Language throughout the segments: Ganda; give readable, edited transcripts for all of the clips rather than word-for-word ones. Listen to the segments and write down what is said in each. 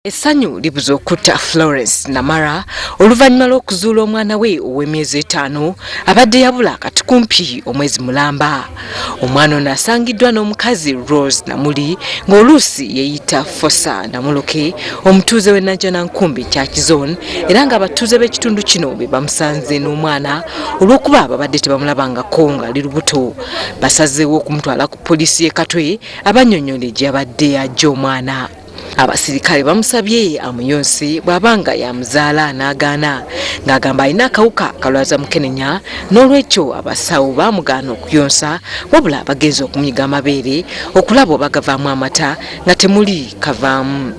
Essanyu libuze okutta Florence Namara oluvannyuma lw'okuzuula omwana we ow'emyezi 5 abadde yabula kati kumpi omwezi mulamba. Omwana ono asangiddwa n'omukazi Rose Namuli ng'oluusi yeeyita Fosa Namuluke omutuuze w'e Najjanankumbi Kyakizone era ng'abatuuze b'ekitundu kino be bamusanze n'omwana olw'okuba babadde tebamulabangako ng'ali lubuto. Basazeewo okumutwala ku poliisi y'e Katwe abannyonnyola gye yabadde ajja omwana. Abasirikale bamusabye amuyonse bw'abanga yamuzaala n'agaana ng'agamba alina akawuka kalwaza mukenenya n'olwekyo abasawo baamugaana okuyonsa wabula bagenze okumyiga amabeere okulaba oba gavaamu amata nga temuli kavaamu.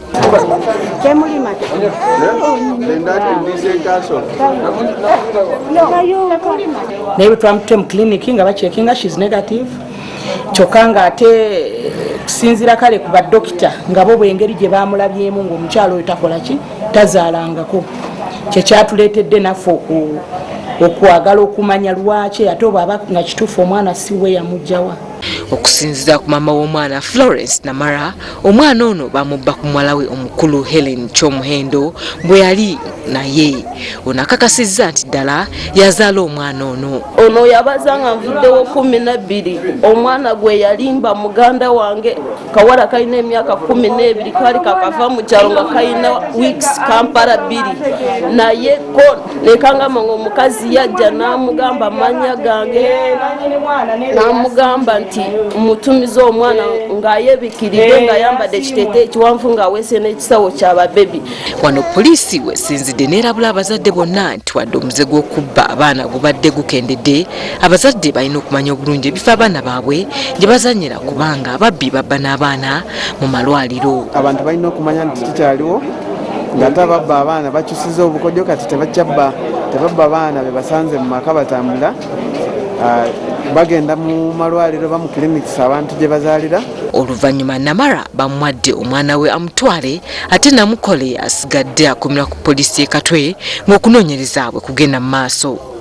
naye bwe twamutute mu kiliniki nga bacekinga she's negative kyokka ng'ate kusinziira kale ku baddokita nga bo bw'engeri gye baamulabyemu ng'omukyalo oyo takola ki tazaalangako kyekyatuleetedde naffe okwagala okumanya lwaki ate obw'aba nga kituufu omwana si we yamugjawa. Okusinziira ku maama w'omwana Florence Namara, omwana ono bamubba ku muwala we omukulu Helen Kyomuhendo bwe yali naye. Ono akakasizza nti ddala yazaala omwana ono. Ono yabaza nga nvuddewo 12 omwana gwe yalimba muganda wange kawala kalina emyaka 12 kali kakava mu kyalo nga kalina weeks Kampala 2 naye ko nekangama ng'omukazi yajja n'amugamba amanya gange n'amugamba nti mutumiza omwana ng'ayebikiridde ng'ayambadde ekiteeteeyi ekiwanvu ng'aweese n'ekisawo ky'ababebi. Wano poliisi wesinzidde n'erabula abazadde bonna nti wadde omuze gw'okubba abaana gubadde gukendedde, abazadde balina okumanya obulungi ebifo abaana baabwe gye bazannyira kubanga ababbi babba n'abaana mu malwaliro. Abantu balina okumanya nti kikyaliwo ng'ate ababba abaana bakyusizza obukodyo kati tebabba abaana be basanze mu maka batambula bagenda mu malwaliro ba mu clinics abantu gye bazaalira. Oluvannyuma Namara bamuwadde omwana we amutwale ate Namukole asigadde akumira ku poliisi y'e Katwe ng'okunoonyereza bwe kugenda mu maaso.